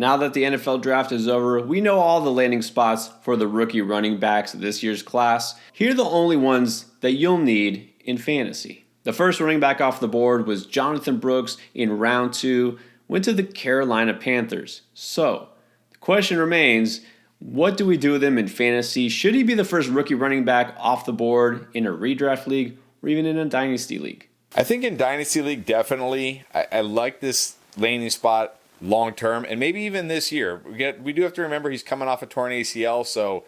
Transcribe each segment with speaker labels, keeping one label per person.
Speaker 1: Now that the NFL draft is over, we know all the landing spots for the rookie running backs of this year's class. Here are the only ones that you'll need in fantasy. The first running back off the board was Jonathan Brooks in round 2, went to the Carolina Panthers. So, the question remains, what do we do with him in fantasy? Should he be the first rookie running back off the board in a redraft league or even in a dynasty league?
Speaker 2: I think in Dynasty League, definitely. I like this landing spot long term, and maybe even this year. We do have to remember he's coming off a torn ACL, so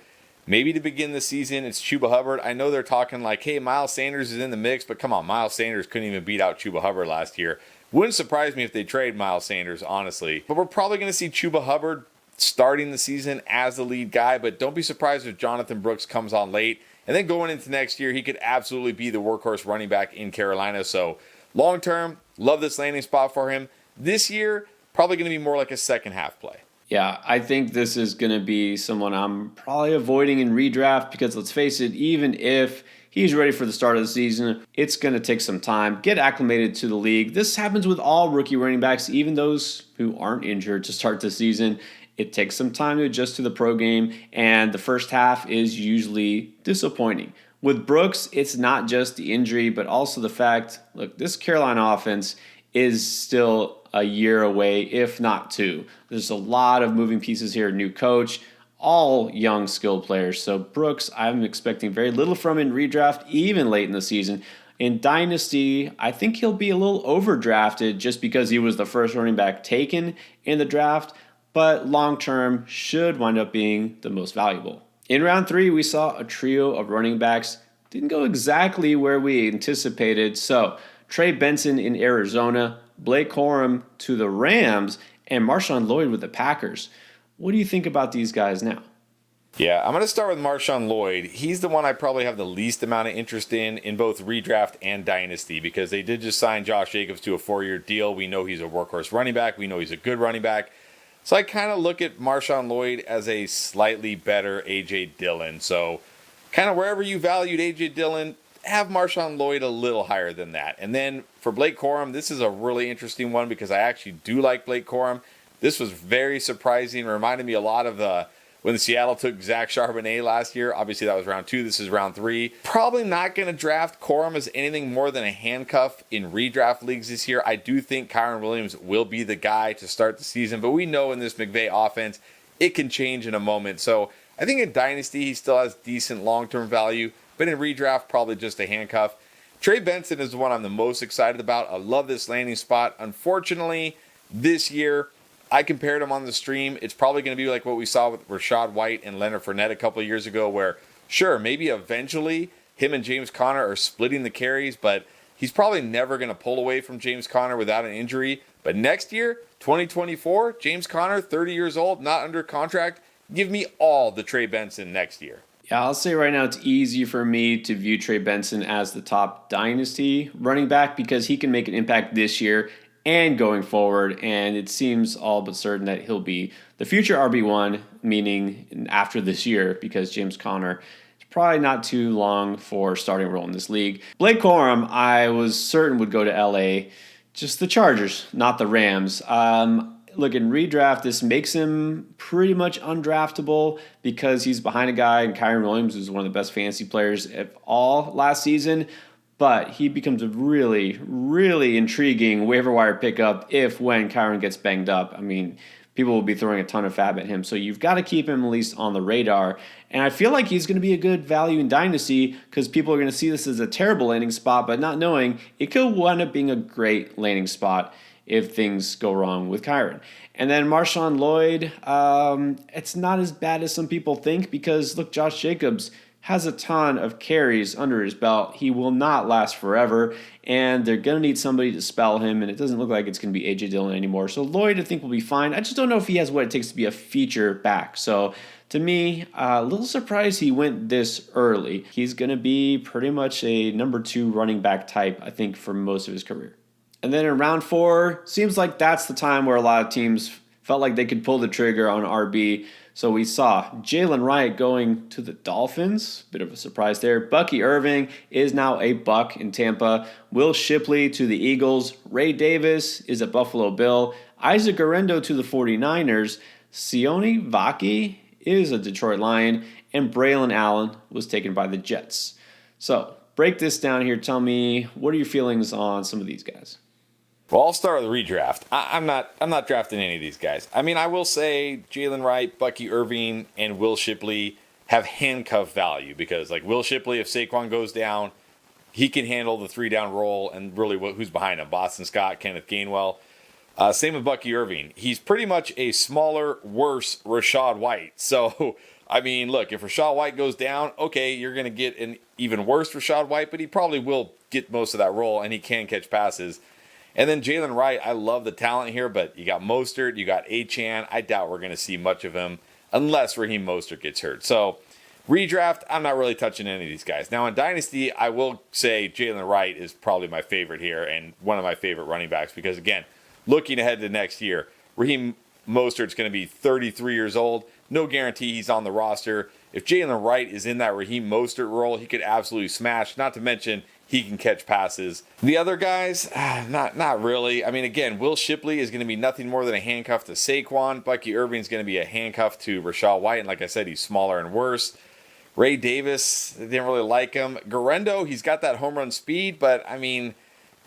Speaker 2: maybe to begin the season, it's Chuba Hubbard. I know they're talking like, hey, Miles Sanders is in the mix, but come on, Miles Sanders couldn't even beat out Chuba Hubbard last year. Wouldn't surprise me if they trade Miles Sanders, honestly. But we're probably going to see Chuba Hubbard starting the season as the lead guy, but don't be surprised if Jonathan Brooks comes on late. And then going into next year, he could absolutely be the workhorse running back in Carolina. So long term, love this landing spot for him. This year, probably going to be more like a second half play.
Speaker 1: Yeah, I think this is going to be someone I'm probably avoiding in redraft because let's face it, even if he's ready for the start of the season, it's going to take some time, get acclimated to the league. This happens with all rookie running backs, even those who aren't injured to start the season. It takes some time to adjust to the pro game, and the first half is usually disappointing. With Brooks, it's not just the injury, but also the fact, look, this Carolina offense is still a year away, if not 2. There's a lot of moving pieces here, new coach, all young skilled players. So Brooks, I'm expecting very little from in redraft, even late in the season. In Dynasty, I think he'll be a little overdrafted just because he was the first running back taken in the draft, but long term should wind up being the most valuable. In round 3, we saw a trio of running backs. Didn't go exactly where we anticipated. So Trey Benson in Arizona, Blake Corum to the Rams, and Marshawn Lloyd with the Packers. What do you think about these guys now?
Speaker 2: Yeah, I'm going to start with Marshawn Lloyd. He's the one I probably have the least amount of interest in both redraft and dynasty because they did just sign Josh Jacobs to a 4-year deal. We know he's a workhorse running back. We know he's a good running back. So I kind of look at Marshawn Lloyd as a slightly better A.J. Dillon. So kind of wherever you valued A.J. Dillon, have Marshawn Lloyd a little higher than that. And then for Blake Corum, this is a really interesting one because I actually do like Blake Corum. This was very surprising. Reminded me a lot of when Seattle took Zach Charbonnet last year. Obviously, that was round 2. This is round 3. Probably not going to draft Corum as anything more than a handcuff in redraft leagues this year. I do think Kyron Williams will be the guy to start the season, but we know in this McVay offense, it can change in a moment. So I think in Dynasty, he still has decent long-term value, but in redraft, probably just a handcuff. Trey Benson is the one I'm the most excited about. I love this landing spot. Unfortunately, this year, I compared him on the stream. It's probably going to be like what we saw with Rashad White and Leonard Fournette a couple of years ago where, sure, maybe eventually him and James Conner are splitting the carries, but he's probably never going to pull away from James Conner without an injury. But next year, 2024, James Conner, 30 years old, not under contract, give me all the Trey Benson next year.
Speaker 1: Yeah, I'll say right now it's easy for me to view Trey Benson as the top dynasty running back because he can make an impact this year and going forward, and it seems all but certain that he'll be the future RB1, meaning after this year, because James Conner is probably not too long for starting role in this league. Blake Corum, I was certain would go to LA, just the Chargers, not the Rams. Look, in redraft, this makes him pretty much undraftable because he's behind a guy, and Kyron Williams is one of the best fantasy players of all last season. But he becomes a really, really intriguing waiver wire pickup when Kyron gets banged up. I mean, people will be throwing a ton of fab at him. So you've got to keep him at least on the radar. And I feel like he's going to be a good value in Dynasty because people are going to see this as a terrible landing spot, but not knowing it could wind up being a great landing spot if things go wrong with Kyron. And then Marshawn Lloyd, it's not as bad as some people think because, look, Josh Jacobs has a ton of carries under his belt. He will not last forever, and they're going to need somebody to spell him, and it doesn't look like it's going to be A.J. Dillon anymore. So Lloyd, I think, will be fine. I just don't know if he has what it takes to be a feature back. So to me, a little surprised he went this early. He's going to be pretty much a number 2 running back type, I think, for most of his career. And then in round 4, seems like that's the time where a lot of teams felt like they could pull the trigger on RB. So we saw Jalen Wright going to the Dolphins. Bit of a surprise there. Bucky Irving is now a Buck in Tampa. Will Shipley to the Eagles. Ray Davis is a Buffalo Bill. Isaac Guerrero to the 49ers. Sione Vaki is a Detroit Lion. And Braylon Allen was taken by the Jets. So break this down here. Tell me, what are your feelings on some of these guys?
Speaker 2: Well, I'll start with redraft. I'm not drafting any of these guys. I mean, I will say Jalen Wright, Bucky Irving, and Will Shipley have handcuff value because, like, Will Shipley, if Saquon goes down, he can handle the 3-down role, and really who's behind him? Boston Scott, Kenneth Gainwell. Same with Bucky Irving. He's pretty much a smaller, worse Rachaad White. So, I mean, look, if Rachaad White goes down, okay, you're going to get an even worse Rachaad White, but he probably will get most of that role, and he can catch passes. And then Jalen Wright, I love the talent here, but you got Mostert, you got Achane. I doubt we're going to see much of him unless Raheem Mostert gets hurt. So, redraft, I'm not really touching any of these guys. Now, in Dynasty, I will say Jalen Wright is probably my favorite here and one of my favorite running backs because, again, looking ahead to next year, Raheem Mostert's going to be 33 years old. No guarantee he's on the roster. If Jalen Wright is in that Raheem Mostert role, he could absolutely smash, not to mention he can catch passes. The other guys, not really. I mean, again, Will Shipley is going to be nothing more than a handcuff to Saquon. Bucky Irving is going to be a handcuff to Rachaad White. And like I said, he's smaller and worse. Ray Davis, didn't really like him. Guerrero, he's got that home run speed, but I mean,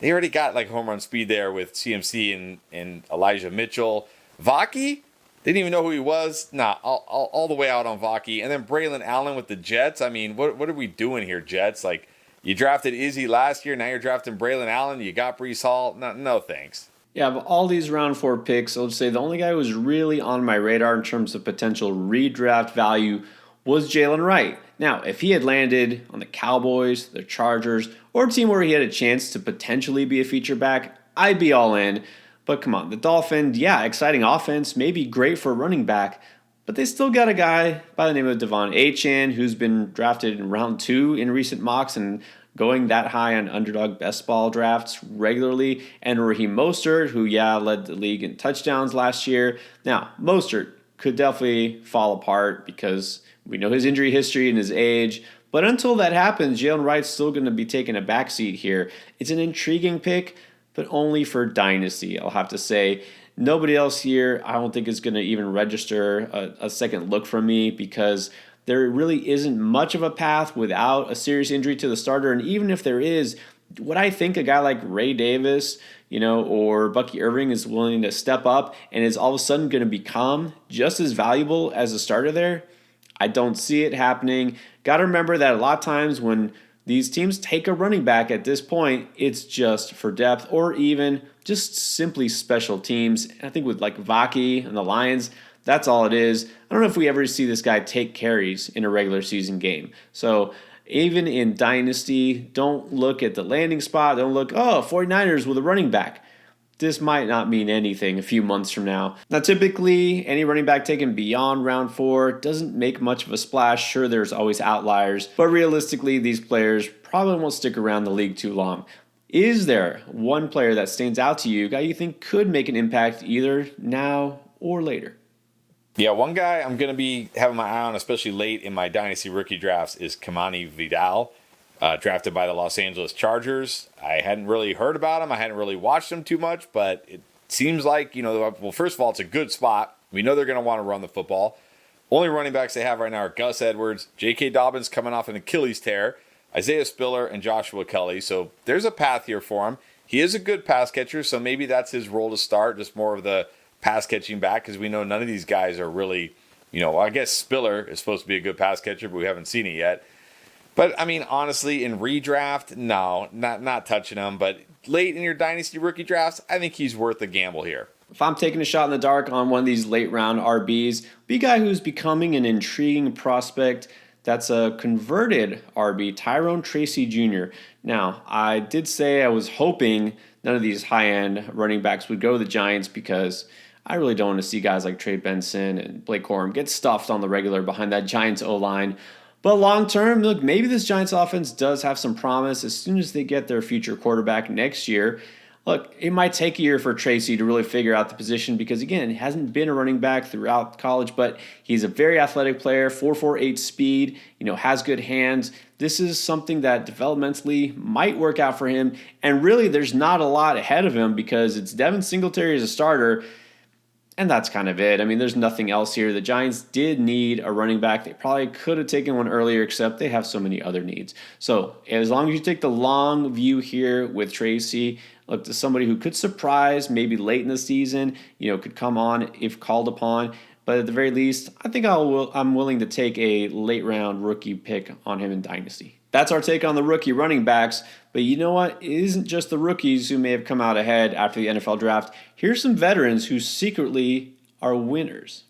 Speaker 2: they already got like home run speed there with CMC and Elijah Mitchell. Vaki, didn't even know who he was. Nah, all the way out on Vaki. And then Braylon Allen with the Jets. I mean, what are we doing here, Jets? Like, you drafted Izzy last year. Now you're drafting Braylon Allen. You got Breece Hall. No thanks.
Speaker 1: Yeah, of all these round 4 picks, I'll just say the only guy who was really on my radar in terms of potential redraft value was Jalen Wright. Now, if he had landed on the Cowboys, the Chargers, or a team where he had a chance to potentially be a feature back, I'd be all in. But come on, the Dolphins, yeah, exciting offense, maybe great for a running back, but they still got a guy by the name of Devon Achane who's been drafted in round 2 in recent mocks and going that high on underdog best ball drafts regularly. And Raheem Mostert, who, led the league in touchdowns last year. Now, Mostert could definitely fall apart because we know his injury history and his age. But until that happens, Jalen Wright's still going to be taking a backseat here. It's an intriguing pick, but only for Dynasty, I'll have to say. Nobody else here, I don't think, is going to even register a second look from me because there really isn't much of a path without a serious injury to the starter. And even if there is, would I think a guy like Ray Davis, or Bucky Irving is willing to step up and is all of a sudden going to become just as valuable as a starter there? I don't see it happening. Got to remember that a lot of times when these teams take a running back at this point, it's just for depth or even just simply special teams. I think with like Vaki and the Lions, that's all it is. I don't know if we ever see this guy take carries in a regular season game. So even in Dynasty, don't look at the landing spot. Don't look, 49ers with a running back. This might not mean anything a few months from now. Now, typically, any running back taken beyond round 4 doesn't make much of a splash. Sure, there's always outliers, but realistically, these players probably won't stick around the league too long. Is there one player that stands out to you, guy you think could make an impact either now or later?
Speaker 2: Yeah, one guy I'm going to be having my eye on, especially late in my Dynasty rookie drafts, is Kamani Vidal. Drafted by the Los Angeles Chargers. I hadn't really heard about him. I hadn't really watched him too much, but it seems like, well, first of all, it's a good spot. We know they're going to want to run the football. Only running backs they have right now are Gus Edwards, J.K. Dobbins coming off an Achilles tear, Isaiah Spiller, and Joshua Kelly. So there's a path here for him. He is a good pass catcher, so maybe that's his role to start, just more of the pass catching back, because we know none of these guys are really, I guess Spiller is supposed to be a good pass catcher, but we haven't seen it yet. But, I mean, honestly, in redraft, no, not touching him. But late in your Dynasty rookie drafts, I think he's worth the gamble here.
Speaker 1: If I'm taking a shot in the dark on one of these late round RBs, be a guy who's becoming an intriguing prospect that's a converted RB, Tyrone Tracy Jr. Now, I did say I was hoping none of these high-end running backs would go to the Giants because I really don't want to see guys like Trey Benson and Blake Corum get stuffed on the regular behind that Giants O-line. But long term, look, maybe this Giants offense does have some promise as soon as they get their future quarterback next year. Look, it might take a year for Tracy to really figure out the position because, again, he hasn't been a running back throughout college, but he's a very athletic player, 4.48 speed, has good hands. This is something that developmentally might work out for him. And really, there's not a lot ahead of him because it's Devin Singletary as a starter. And that's kind of it. I mean, there's nothing else here. The Giants did need a running back. They probably could have taken one earlier, except they have so many other needs. So as long as you take the long view here with Tracy, look to somebody who could surprise maybe late in the season, could come on if called upon. But at the very least, I think I'm willing to take a late round rookie pick on him in Dynasty. That's our take on the rookie running backs. But you know what? It isn't just the rookies who may have come out ahead after the NFL draft. Here's some veterans who secretly are winners.